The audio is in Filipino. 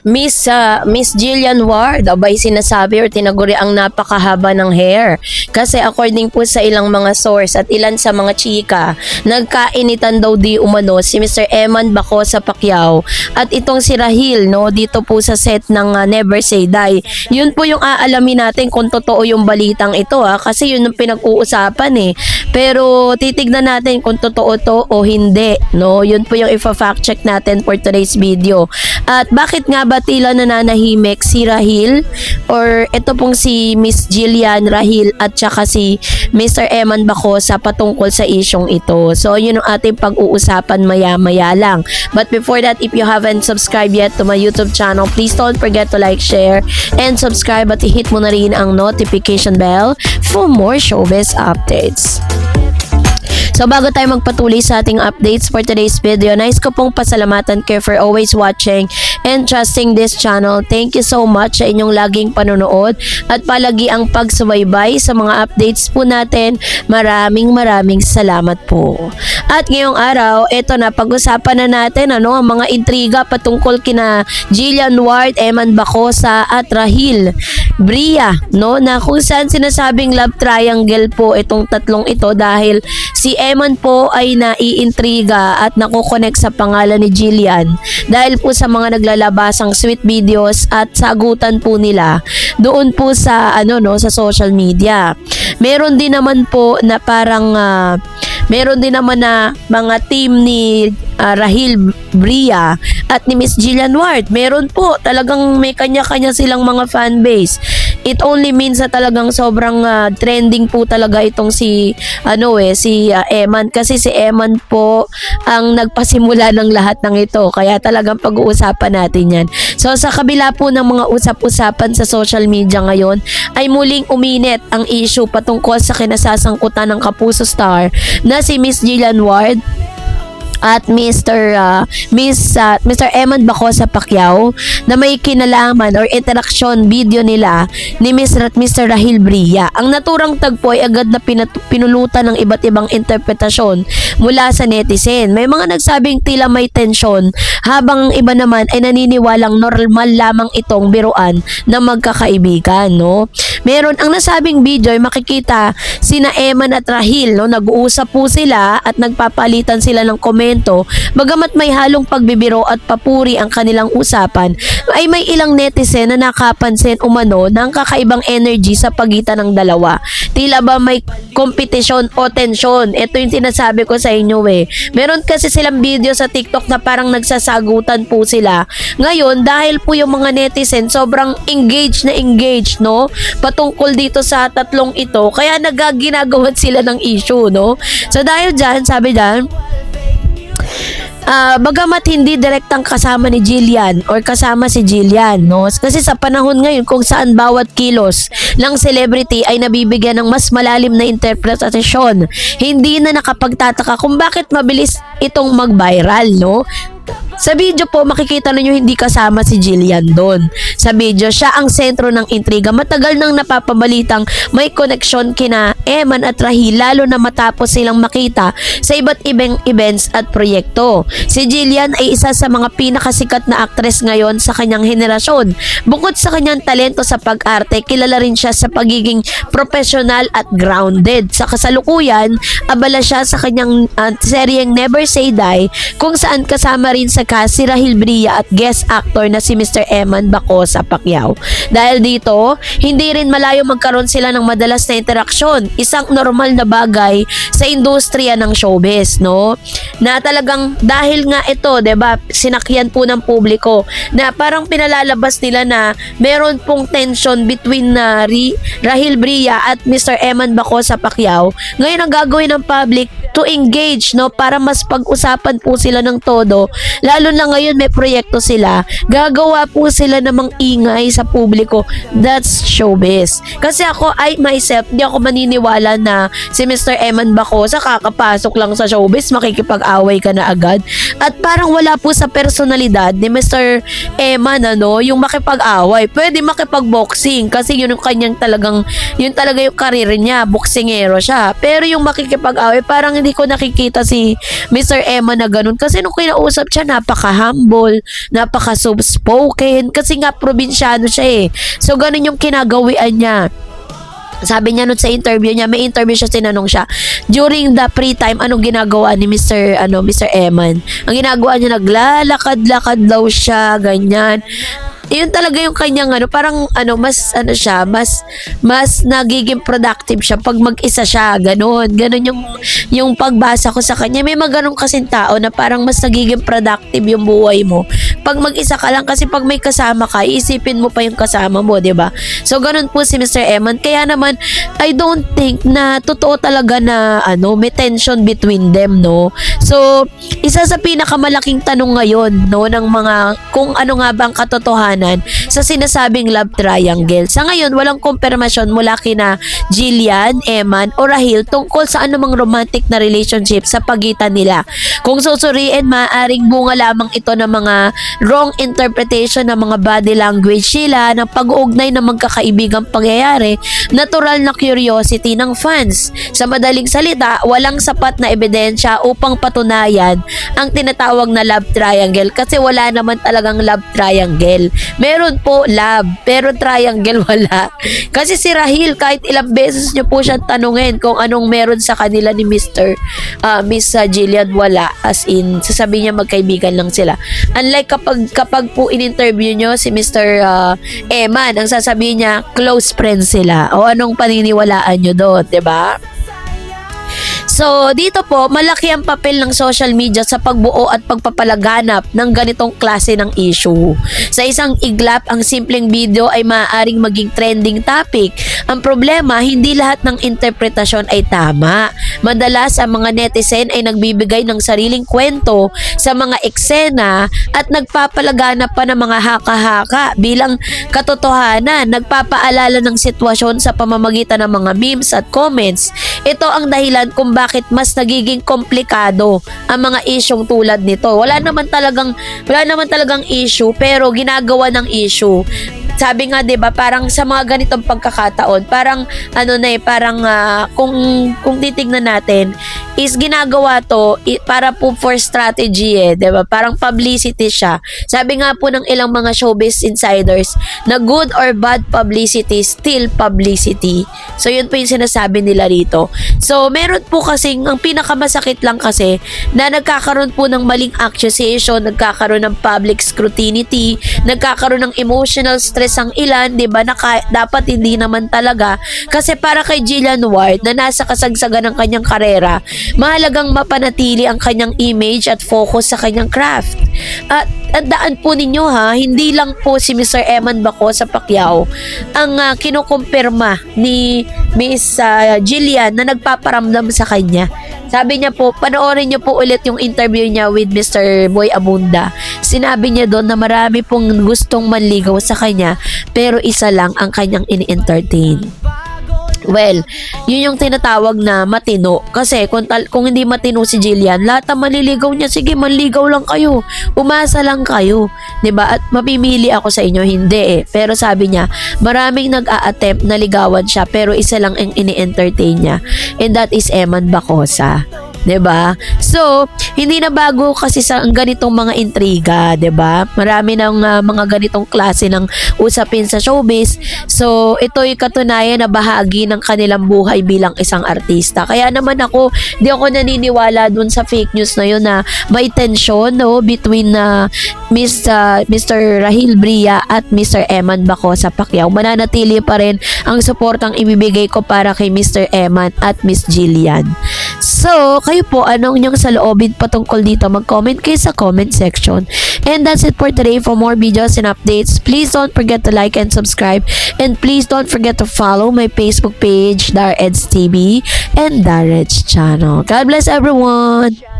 Miss Jillian Ward, abay sinasabi or tinaguri ang napakahaba ng hair. Kasi according po sa ilang mga source at ilan sa mga chika, nagkainitan daw di umano si Mr. Eman Bacosa Pacquiao at itong si Rahil, no, dito po sa set ng Never Say Die. Yun po yung aalamin natin kung totoo yung balitang ito, kasi yun yung pinag-uusapan eh. Pero titignan natin kung totoo to o hindi, no? Yun po yung ifa-fact check natin for today's video. At bakit nga ba tila nananahimik si Rahil or ito pong si Miss Jillian Rahil at saka si Mr. Eman Bacosa patungkol sa isyong ito. So yun ang ating pag-uusapan maya-maya lang. But before that, if you haven't subscribed yet to my YouTube channel, please don't forget to like, share, and subscribe at i-hit mo na rin ang notification bell for more showbiz updates. So bago tayo magpatuloy sa ating updates for today's video, nais ko pong pasalamatan kayo for always watching and trusting this channel. Thank you so much sa inyong laging panonood at palagi ang pagsubaybay sa mga updates po natin. Maraming salamat po. At ngayong araw, eto na, pag-usapan na natin ang mga intriga patungkol kina Jillian Ward, Eman Bacosa at Rahil Bria, na kung saan sinasabing love triangle po itong tatlong ito dahil si Eman po ay naiintriga at nakukonek sa pangalan ni Jillian dahil po sa mga naglalabasang sweet videos at sagutan po nila doon po sa sa social media. Meron din naman po na parang meron din naman na mga team ni Rahil Bria at ni Miss Jillian Ward. Meron po, talagang may kanya-kanya silang mga fanbase. It only means na talagang sobrang trending po talaga itong si Eman, kasi si Eman po ang nagpasimula ng lahat ng ito, kaya talagang pag-uusapan natin yan. So sa kabila po ng mga usap-usapan sa social media ngayon ay muling uminit ang issue patungkol sa kinasasangkutan ng Kapuso star na si Miss Jillian Ward at Mr. Eman Bacosa Pacquiao na may kinalaman or interaction video nila ni Mr. Rahil Bria. Ang naturang tagpo ay agad na pinulutan ng iba't ibang interpretasyon mula sa netizen. May mga nagsabing tila may tensyon, habang iba naman ay naniniwalang normal lamang itong biruan ng magkakaibigan, Meron ang nasabing video ay makikita sina Eman at Rahil, nag-uusap po sila at nagpapalitan sila ng komento. Bagamat may halong pagbibiro at papuri ang kanilang usapan, ay may ilang netizen na nakapansin umano ng kakaibang energy sa pagitan ng dalawa. Tila ba may kompetisyon o tensyon? Ito yung sinasabi ko sa inyo Meron kasi silang video sa TikTok na parang nagsasagutan po sila. Ngayon, dahil po yung mga netizen sobrang engaged, patungkol dito sa tatlong ito, kaya nagaginagawan sila ng issue, So dahil dyan, sabi dyan, bagamat hindi direktang kasama ni Jillian or kasama si Jillian, kasi sa panahon ngayon kung saan bawat kilos ng celebrity ay nabibigyan ng mas malalim na interpretasyon, hindi na nakapagtataka kung bakit mabilis itong mag-viral, Sa video po, makikita ninyo hindi kasama si Jillian doon. Sa video, siya ang sentro ng intriga. Matagal nang napapabalitang may koneksyon kina Eman at Rahil, lalo na matapos silang makita sa iba't ibang events at proyekto. Si Jillian ay isa sa mga pinakasikat na aktres ngayon sa kanyang henerasyon. Bukod sa kanyang talento sa pag-arte, kilala rin siya sa pagiging professional at grounded. Sa kasalukuyan, abala siya sa kanyang seryeng Never Say Die, kung saan kasama rin sa si Rahil Bria at guest actor na si Mr. Eman Bacosa Pacquiao. Dahil dito, hindi rin malayo magkaroon sila ng madalas na interaksyon, isang normal na bagay sa industriya ng showbiz, Na talagang dahil nga ito, 'di ba, sinakyan po ng publiko na parang pinalalabas nila na meron pong tension between Rahil Bria at Mr. Eman Bacosa Pacquiao. Ngayon ang gagawin ng public to engage, para mas pag-usapan po sila ng todo. Lalo na ngayon may proyekto sila, gagawa po sila namang ingay sa publiko. That's showbiz. Kasi ako, myself, hindi ako maniniwala na si Mr. Eman Bacosa kakapasok lang sa showbiz, makikipag-away ka na agad. At parang wala po sa personalidad ni Mr. Eman, yung makipag-away. Pwede makipag-boxing kasi yun yung kanyang yun talaga yung karir niya, boksingero siya. Pero yung makikipag-away, parang hindi hindi ko nakikita si Mr. Eman na ganun. Kasi nung kinausap siya, napaka-humble, napaka-soft-spoken. Kasi nga, probinsyano siya eh. So, ganun yung kinagawian niya. Sabi niya nun sa interview niya, may interview siya, tinanong siya, during the free time, anong ginagawa ni Mr. Eman? Ang ginagawa niya, naglalakad-lakad daw siya, ganyan. Yun talaga yung kanyang parang mas nagiging productive siya pag mag-isa siya, ganun yung pagbasa ko sa kanya. May mga ganun kasing tao na parang mas nagiging productive yung buhay mo pag mag-isa ka lang, kasi pag may kasama ka, iisipin mo pa yung kasama mo, 'di ba? So ganun po si Mr. Eman. Kaya naman I don't think na totoo talaga na may tension between them, no. So isa sa pinakamalaking tanong ngayon, no, ng mga kung ano nga ba ang katotohanan sa sinasabing love triangle. Sa ngayon, walang kumpirmasyon mula kina Jillian, Eman o Rahil tungkol sa anumang romantic na relationship sa pagitan nila. Kung susuriin, maaaring bunga lamang ito ng mga wrong interpretation ng mga body language nila, ng pag-uugnay ng magkakaibigang pangyayari, natural na curiosity ng fans. Sa madaling salita, walang sapat na ebidensya upang patunayan ang tinatawag na love triangle, kasi wala naman talagang love triangle. Meron po love, pero triangle wala. Kasi si Rahil, kahit ilang beses niyo po siya tanungin kung anong meron sa kanila ni Miss Jillian, wala. As in, sasabihin niya magkaibigan lang sila. Unlike kapag po in-interview niyo si Mr. Eman, ang sasabihin niya, close friends sila. O anong paniniwalaan niyo doon, 'di ba? So, dito po, malaki ang papel ng social media sa pagbuo at pagpapalaganap ng ganitong klase ng issue. Sa isang iglap, ang simpleng video ay maaaring maging trending topic. Ang problema, hindi lahat ng interpretasyon ay tama. Madalas, ang mga netizen ay nagbibigay ng sariling kwento sa mga eksena at nagpapalaganap pa ng mga haka-haka bilang katotohanan, nagpapaalala ng sitwasyon sa pamamagitan ng mga memes at comments. Ito ang dahilan kung bakit mas nagiging komplikado ang mga isyong tulad nito. Wala naman talagang issue, pero ginagawa ng issue. Sabi nga, 'di ba, parang sa mga ganitong pagkakataon, parang kung titignan natin, is ginagawa to para po for strategy, 'di ba? Parang publicity siya. Sabi nga po ng ilang mga showbiz insiders na good or bad publicity, still publicity. So yun po yung sinasabi nila rito. So meron po kasing, ang pinakamasakit lang kasi, na nagkakaroon po ng maling accusation, nagkakaroon ng public scrutiny, nagkakaroon ng emotional stress ang ilan, 'di ba, na dapat hindi naman talaga, kasi para kay Jillian Ward na nasa kasagsagan ng kanyang karera, mahalagang mapanatili ang kanyang image at focus sa kanyang craft. At tandaan po ninyo hindi lang po si Mr. Eman Bacosa Pacquiao ang kinukumpirma ni Miss Jillian na nagpaparamdam sa kanya. Sabi niya po, panoorin niyo po ulit yung interview niya with Mr. Boy Abunda. Sinabi niya doon na marami pong gustong manligaw sa kanya, pero isa lang ang kanyang ini-entertain. Well, yun yung tinatawag na matino. Kasi kung hindi matino si Jillian, lahat ng maliligaw niya, sige, manligaw lang kayo. Umasa lang kayo. 'Di ba? At mapimili ako sa inyo, hindi eh. Pero sabi niya, maraming nag-a-attempt na ligawan siya, pero isa lang ang ini-entertain niya. And that is Eman Bacosa. 'Di ba? So, hindi na bago kasi sa ganitong mga intriga, 'di ba? Marami ng mga ganitong klase ng usapin sa showbiz. So, ito'y katunayan na bahagi ng kanilang buhay bilang isang artista. Kaya naman di ako naniniwala dun sa fake news na yun na may tension, no, between Mr. Rahil Bria at Mr. Eman Bacosa Pacquiao. Mananatili pa rin ang suportang ibibigay ko para kay Mr. Eman at Miss Jillian. So, kayo po, anong inyong saloobin patungkol dito? Mag-comment kayo sa comment section. And that's it for today. For more videos and updates, please don't forget to like and subscribe. And please don't forget to follow my Facebook page, DarEds TV and DarEds channel. God bless everyone!